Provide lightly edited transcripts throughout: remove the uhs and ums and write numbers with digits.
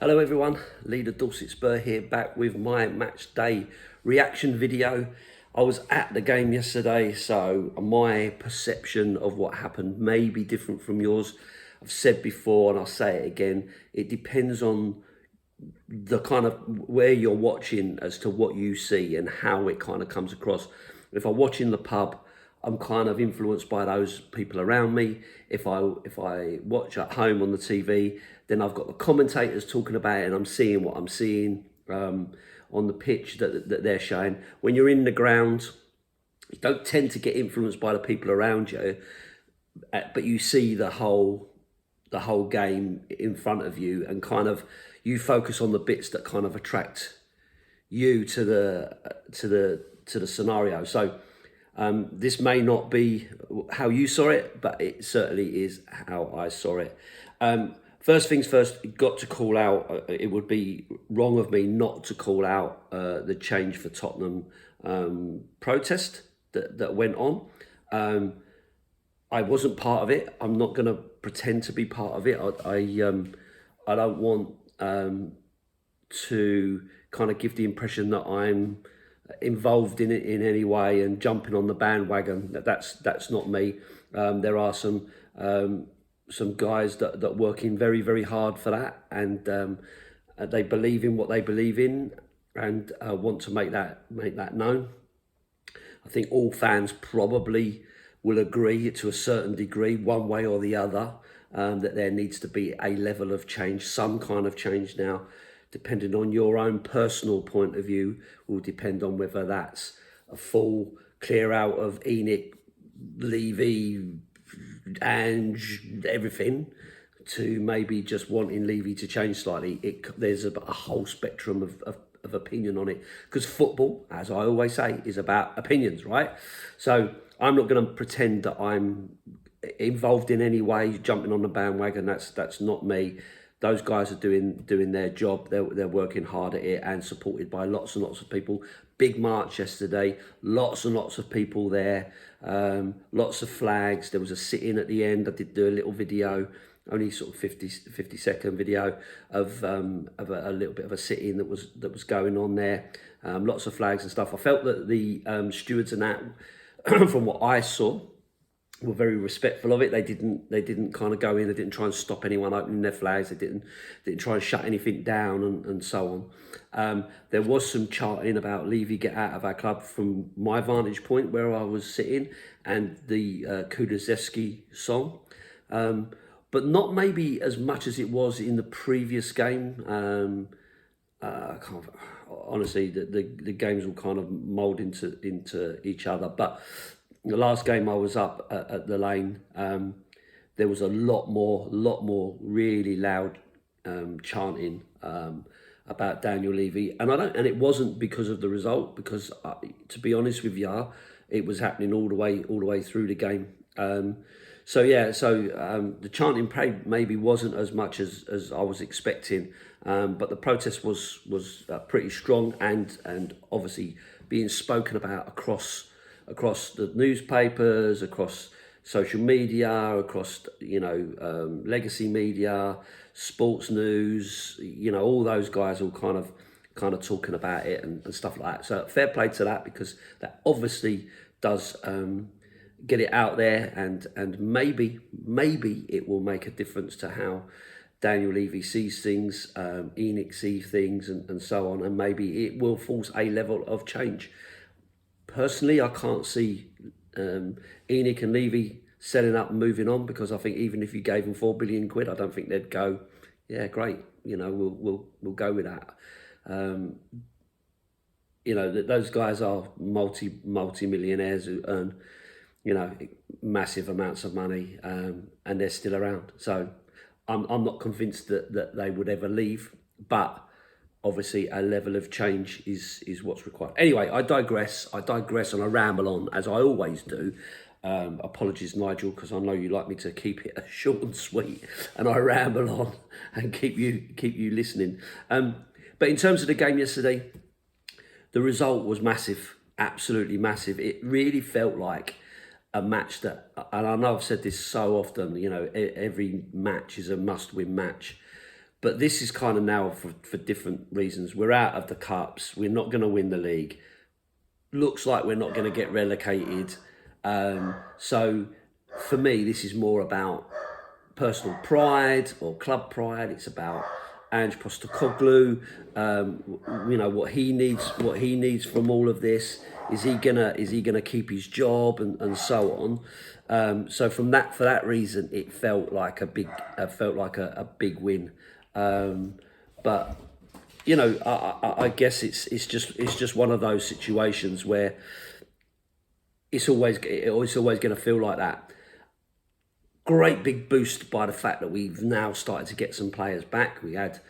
Hello everyone, Leader Dorset Spur here, back with my match day reaction video. I was at the game yesterday, so my perception of what happened may be different from yours. I've said before and I'll say it again, it depends on the kind of where you're watching as to what you see and how it kind of comes across. If I watch in the pub, I'm kind of influenced by those people around me. If I watch at home on the TV, then I've got the commentators talking about it and I'm seeing what I'm seeing on the pitch that they're showing. When you're in the ground, you don't tend to get influenced by the people around you, but you see the whole game in front of you, and kind of you focus on the bits that kind of attract you to the scenario. So this may not be how you saw it, but it certainly is how I saw it. First things first, got to call out, it would be wrong of me not to call out the change for Tottenham protest that went on. I wasn't part of it. I'm not going to pretend to be part of it. I don't want to kind of give the impression that I'm involved in it in any way and jumping on the bandwagon. That's not me. There are some guys that working very, very hard for that, and they believe in what they believe in, and want to make that known. I think all fans probably will agree to a certain degree, one way or the other, that there needs to be a level of change, some kind of change now, depending on your own personal point of view, will depend on whether that's a full clear out of Enoch, Levy, Ange, everything, to maybe just wanting Levy to change slightly. There's a whole spectrum of opinion on it, because football, as I always say, is about opinions, right? So I'm not going to pretend that I'm involved in any way, jumping on the bandwagon. That's not me. Those guys are doing their job. They're working hard at it, and supported by lots and lots of people. Big march yesterday, lots and lots of people there, lots of flags. There was a sit-in at the end. I did do a little video, only sort of 50-second video of a little bit of a sit-in that was going on there. Lots of flags and stuff. I felt that the stewards and that, from what I saw, were very respectful of it. They didn't kind of go in. They didn't try and stop anyone opening their flags. They didn't try and shut anything down and so on. There was some chanting about Levy, get out of our club, from my vantage point where I was sitting, and the Kulusevski song. But not maybe as much as it was in the previous game. Honestly, the games will kind of mould into each other. But the last game I was up at the Lane, there was a lot more really loud chanting about Daniel Levy, and it wasn't because of the result, because to be honest with you, it was happening all the way through the game. The chanting maybe wasn't as much as I was expecting, but the protest was pretty strong, and obviously being spoken about across the newspapers, across social media, across legacy media, sports news. All those guys all kind of talking about it and stuff like that. So fair play to that, because that obviously does get it out there, and maybe it will make a difference to how Daniel Levy sees things, Enoch sees things, and so on, and maybe it will force a level of change. Personally, I can't see Enoch and Levy selling up and moving on, because I think even if you gave them £4 billion, I don't think they'd go, yeah, great, we'll go with that. Those guys are multi-millionaires who earn massive amounts of money, and they're still around. So I'm not convinced that they would ever leave, but obviously a level of change is what's required. Anyway, I digress and I ramble on, as I always do. Apologies, Nigel, because I know you like me to keep it short and sweet, and I ramble on and keep you listening. But in terms of the game yesterday, the result was massive, absolutely massive. It really felt like a match that, and I know I've said this so often, every match is a must-win match. But this is kind of now for different reasons. We're out of the cups. We're not going to win the league. Looks like we're not going to get relegated. So for me, this is more about personal pride or club pride. It's about Ange Postecoglou. What he needs from all of this. Is he gonna keep his job and so on? So for that reason, it felt like a big win. But I guess it's just one of those situations where it's always going to feel like that. Great big boost by the fact that we've now started to get some players back. We had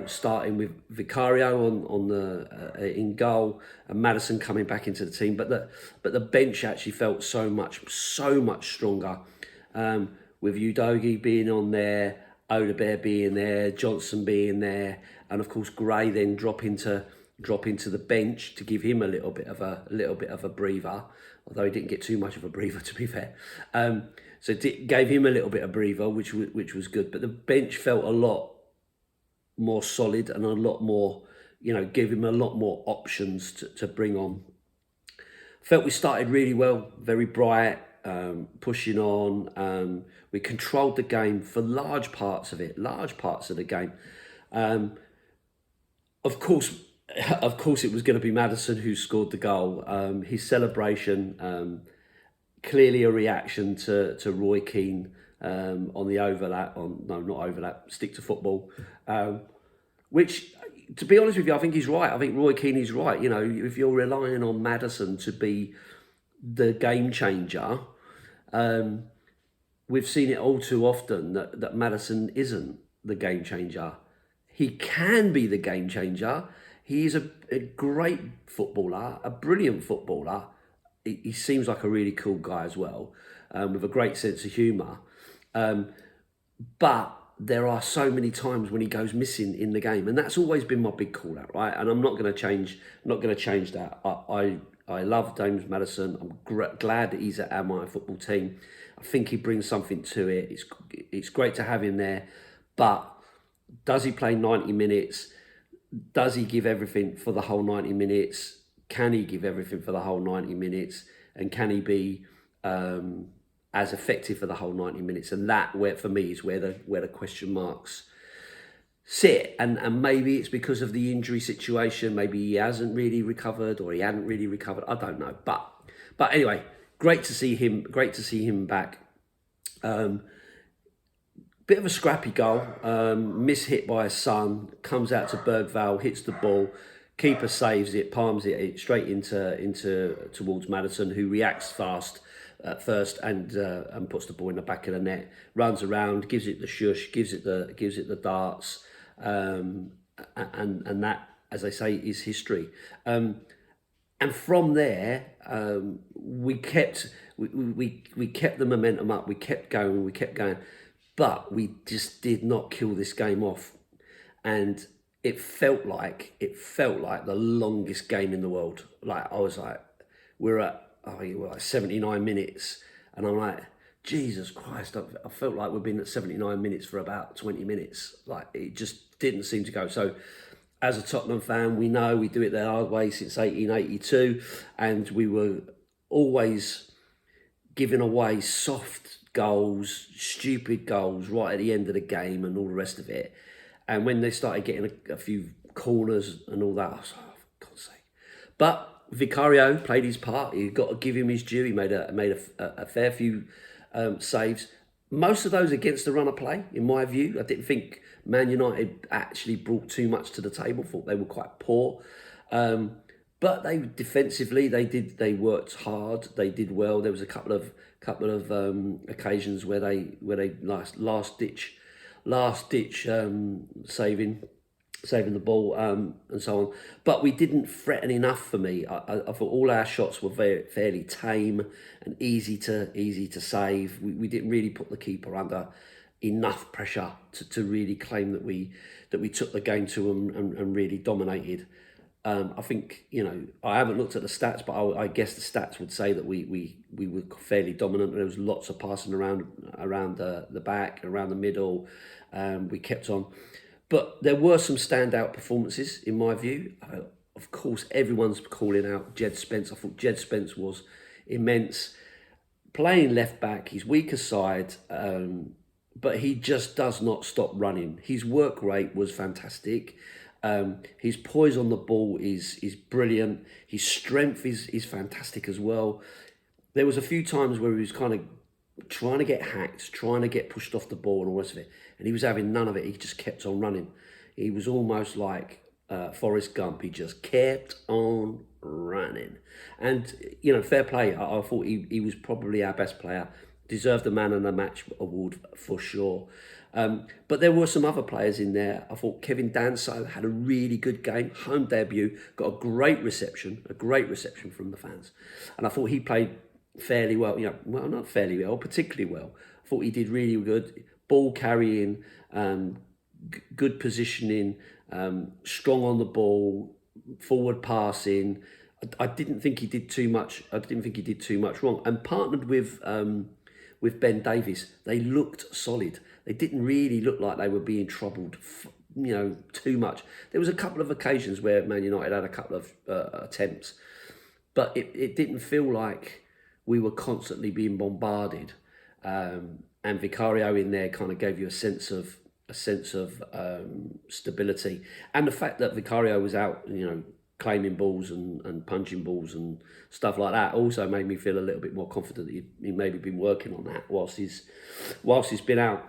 starting with Vicario on the in goal and Maddison coming back into the team, but the bench actually felt so much stronger, with Udogie being on there, Odebear being there, Johnson being there, and of course Gray then drop into the bench to give him a little bit of a breather, although he didn't get too much of a breather, to be fair. So it gave him a little bit of breather, which was good. But the bench felt a lot more solid and a lot more, gave him a lot more options to bring on. Felt we started really well, very bright, pushing on. We controlled the game for large parts of the game. Of course, it was going to be Maddison who scored the goal. His celebration, clearly a reaction to Roy Keane on the overlap, stick to football, which, to be honest with you, I think he's right. I think Roy Keane is right. If you're relying on Maddison to be the game changer, we've seen it all too often that Maddison isn't the game changer. He can be the game changer. He is a great footballer, a brilliant footballer. He seems like a really cool guy as well, with a great sense of humour. But there are so many times when he goes missing in the game, and that's always been my big call out, right? And I'm not going to change. That. I love James Maddison. I'm glad that he's at my football team. I think he brings something to it. It's great to have him there, but does he play 90 minutes? Does he give everything for the whole 90 minutes? Can he give everything for the whole 90 minutes? And can he be as effective for the whole 90 minutes? And that, for me, is where the question marks sit. And maybe it's because of the injury situation. Maybe he hasn't really recovered, or he hadn't really recovered. I don't know. But anyway, great to see him. Great to see him back. Bit of a scrappy goal, mishit by his son, comes out to Bergvall, hits the ball, keeper saves it, palms it straight into towards Maddison, who reacts fast at first and puts the ball in the back of the net, runs around, gives it the shush, gives it the darts, and that, as I say, is history. And from there, we kept the momentum up, we kept going. But we just did not kill this game off, and it felt like the longest game in the world. Like, I was like, we're at 79 minutes, and I'm like, Jesus Christ! I felt like we've been at 79 minutes for about 20 minutes. Like, it just didn't seem to go. So, as a Tottenham fan, we know we do it the hard way since 1882, and we were always giving away soft goals, stupid goals right at the end of the game and all the rest of it. And when they started getting a few corners and all that, I was like, oh, for God's sake. But Vicario played his part. You've got to give him his due. He made a fair few saves. Most of those against the run of play, in my view. I didn't think Man United actually brought too much to the table. Thought they were quite poor. But they defensively, they worked hard. They did well. There was a couple of occasions where they last ditch saving the ball, and so on. But we didn't threaten enough for me. I thought all our shots were fairly tame and easy to save. We didn't really put the keeper under enough pressure to really claim that we took the game to them and really dominated. I think, I haven't looked at the stats, but I guess the stats would say that we were fairly dominant. There was lots of passing around the back, around the middle. We kept on. But there were some standout performances in my view. Of course, everyone's calling out Jed Spence. I thought Jed Spence was immense. Playing left back, he's weaker side, but he just does not stop running. His work rate was fantastic. His poise on the ball is brilliant. His strength is fantastic as well. There was a few times where he was kind of trying to get hacked, trying to get pushed off the ball and all the rest of it, and he was having none of it. He just kept on running. He was almost like Forrest Gump. He just kept on running. And, you know, fair play. I thought he was probably our best player. Deserved the man of the match award for sure. But there were some other players in there. I thought Kevin Danso had a really good game. Home debut. Got a great reception from the fans. And I thought he played fairly well. You know, well, not fairly well, particularly well. I thought he did really good. Ball carrying, good positioning, strong on the ball, forward passing. I didn't think he did too much. I didn't think he did too much wrong. And partnered with Ben Davies, they looked solid. They didn't really look like they were being troubled, you know, too much. There was a couple of occasions where Man United had a couple of attempts, but it didn't feel like we were constantly being bombarded. And Vicario in there kind of gave you a sense of stability, and the fact that Vicario was out, you know, claiming balls and punching balls and stuff like that also made me feel a little bit more confident that he maybe been working on that whilst he's been out.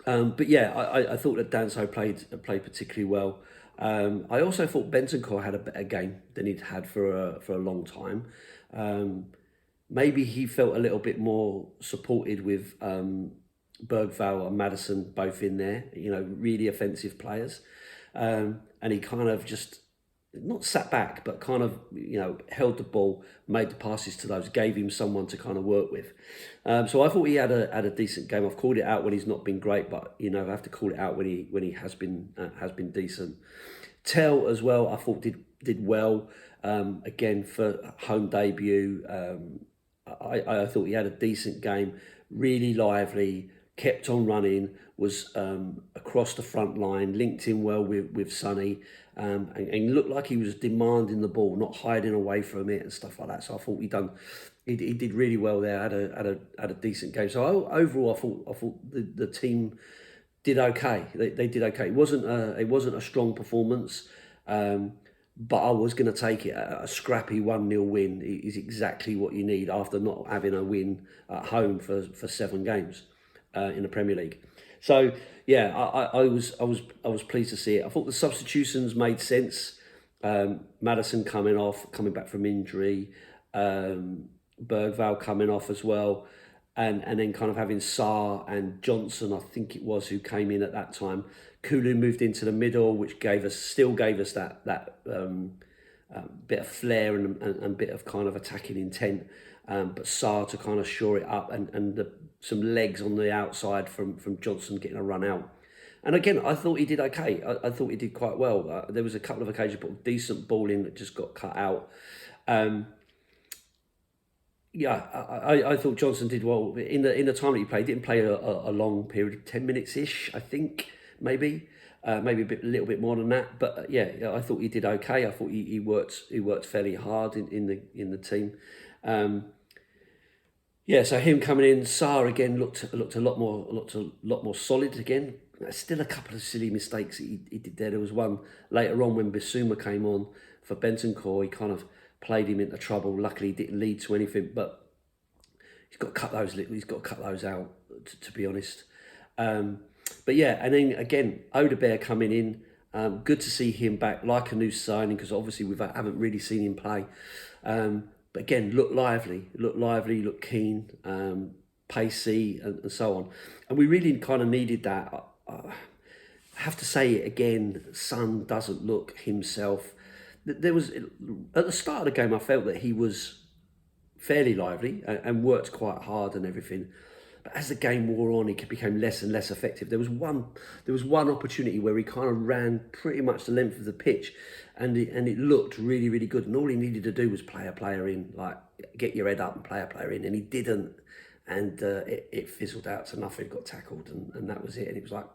But yeah, I thought that Danso played particularly well. I also thought Bentancur had a better game than he'd had for a long time. Maybe he felt a little bit more supported with Bergvall and Maddison both in there, you know, really offensive players. And he kind of just, not sat back, but kind of, you know, held the ball, made the passes to those, gave him someone to kind of work with. So I thought he had a decent game. I've called it out when he's not been great, but, you know, I have to call it out when he has been decent. Tell as well, I thought did well. Again, for home debut, I thought he had a decent game, really lively, kept on running, was across the front line, linked in well with Sonny, and looked like he was demanding the ball, not hiding away from it and stuff like that. So I thought he did really well there. Had a decent game. So overall, I thought the team did okay. They did okay. It wasn't a strong performance. But I was going to take it. A scrappy 1-0 win is exactly what you need after not having a win at home for 7 games in the Premier League. So yeah, I was pleased to see it. I thought the substitutions made sense. Maddison coming back from injury, Bergvall coming off as well, and then kind of having Sarr and Johnson, I think it was, who came in at that time. Kulu moved into the middle, which still gave us that bit of flair and bit of kind of attacking intent. But Sarr to kind of shore it up and some legs on the outside from Johnson getting a run out. And again, I thought he did okay. I thought he did quite well. There was a couple of occasions, but decent ball in that just got cut out. Yeah, I thought Johnson did well in the time that he played. He didn't play a long period, 10 minutes ish, I think, maybe a little bit more than that. But yeah, I thought he did okay. I thought he worked fairly hard in the team. Yeah, so him coming in, Sarr again looked a lot more solid again. Still a couple of silly mistakes he did there. There was one later on when Bissouma came on for Bentancur. He kind of played him into trouble. Luckily, he didn't lead to anything, but he's got to cut those out. To be honest, but yeah, and then again, Odegaard coming in. Good to see him back, like a new signing, because obviously we haven't really seen him play. But again, look lively, look keen, pacey, and so on. And we really kind of needed that. I have to say it again, Son doesn't look himself. There was, at the start of the game, I felt that he was fairly lively and worked quite hard and everything. But as the game wore on, he became less and less effective. There was one opportunity where he kind of ran pretty much the length of the pitch, and it looked really, really good. And all he needed to do was play a player in, like get your head up and play a player in, and he didn't. And it fizzled out to nothing. Got tackled, and that was it. And it was like,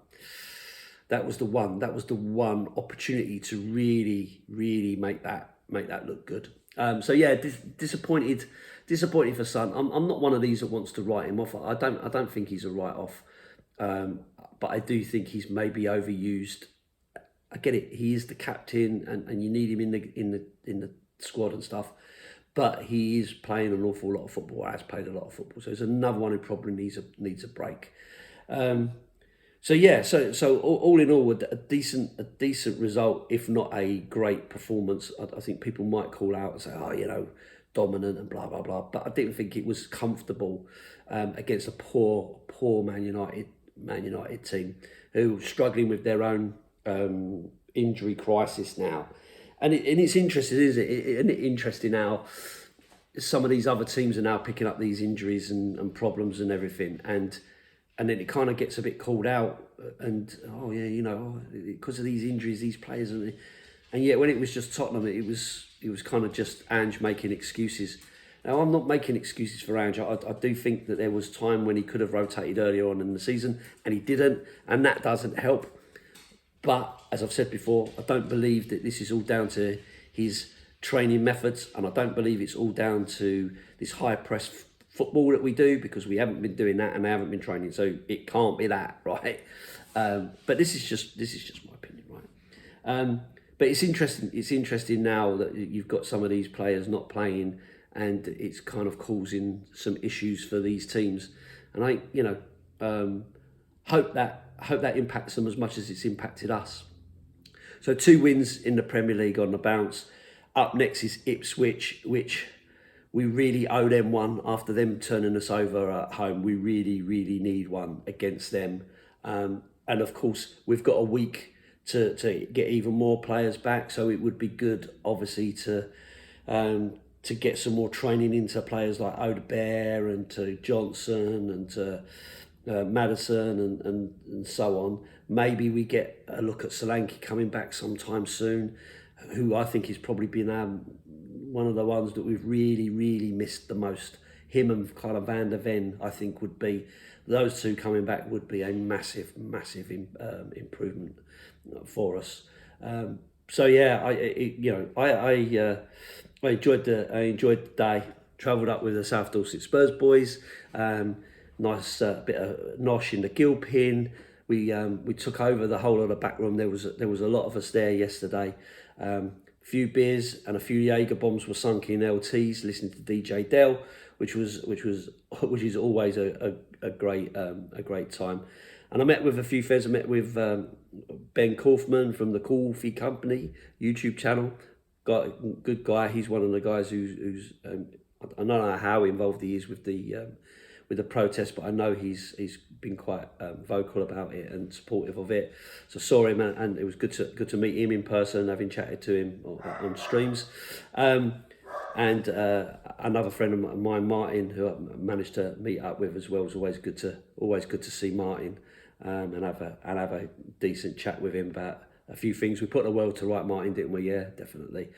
that was the one. That was the one opportunity to really make that look good. So yeah, disappointed for Son. I'm not one of these that wants to write him off. I don't think he's a write off, but I do think he's maybe overused. I get it. He is the captain, and you need him in the squad and stuff. But he is playing an awful lot of football. Has played a lot of football. So it's another one who probably needs a break. So yeah, so all in all, a decent result, if not a great performance. I think people might call out and say, oh, dominant and blah blah blah. But I didn't think it was comfortable against a poor Man United team who are struggling with their own injury crisis now. And it's interesting, isn't it? Isn't it interesting how some of these other teams are now picking up these injuries and problems and everything, and then it kind of gets a bit called out, and because of these injuries, these players, and yet when it was just Tottenham, it was kind of just Ange making excuses. Now I'm not making excuses for Ange. I do think that there was time when he could have rotated earlier on in the season, and he didn't, and that doesn't help. But as I've said before, I don't believe that this is all down to his training methods, and I don't believe it's all down to this high press football that we do, because we haven't been doing that and they haven't been training, so it can't be that, right? But this is just my opinion, right? But it's interesting. It's interesting now that you've got some of these players not playing, and it's kind of causing some issues for these teams. And I hope that impacts them as much as it's impacted us. So 2 wins in the Premier League on the bounce. Up next is Ipswich, which we really owe them one after them turning us over at home. We really need one against them. And of course, we've got a week to get even more players back. So it would be good, obviously, to get some more training into players like Odebear and to Johnson and to Maddison and so on. Maybe we get a look at Solanke coming back sometime soon, who I think has probably been one of the ones that we've really missed the most. Him and kind of Van der Ven, I think, would be, those two coming back would be a massive improvement for us. So yeah, I enjoyed the day. Travelled up with the South Dorset Spurs boys. Nice bit of nosh in the Gilpin. We took over the whole of the back room. There was a lot of us there yesterday. A few beers and a few Jaeger bombs were sunk in LTs, listening to DJ Dell, which is always a great time. And I met with a few friends. I met with Ben Kaufman from the Coffee Company YouTube channel. Good guy. He's one of the guys who's I don't know how involved he is with the protest, but I know he's been quite vocal about it and supportive of it. So saw him, and it was good to meet him in person, having chatted to him on streams. And another friend of mine, Martin, who I managed to meet up with as well. It was always good to see Martin and have a decent chat with him about a few things. We put the world to right, Martin, didn't we? Yeah, definitely.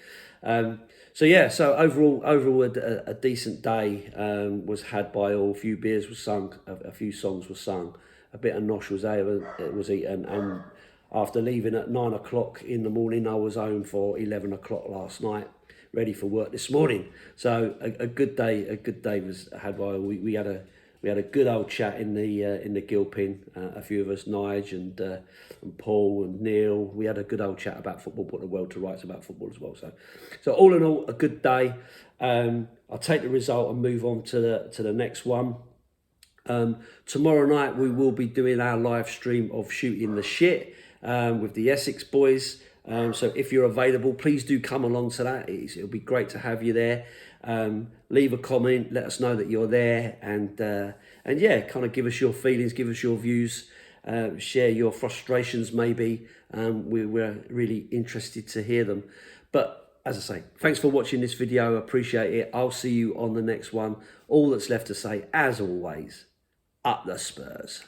So overall a decent day was had by all. A few beers were sung, a few songs were sung, a bit of nosh was eaten, and after leaving at 9 o'clock in the morning, I was home for 11 o'clock last night, ready for work this morning. So a good day was had by all. We had a good old chat in the Gilpin. A few of us, Nige and Paul and Neil. We had a good old chat about football, put the world to rights about football as well. So all in all, a good day. I'll take the result and move on to the next one. Tomorrow night we will be doing our live stream of Shooting the Shit with the Essex boys. So if you're available, please do come along to that. It'll be great to have you there. Leave a comment, let us know that you're there, and yeah, kind of give us your feelings, give us your views, share your frustrations maybe. We're really interested to hear them. But as I say, thanks for watching this video, appreciate it. I'll see you on the next one. All that's left to say, as always, up the Spurs.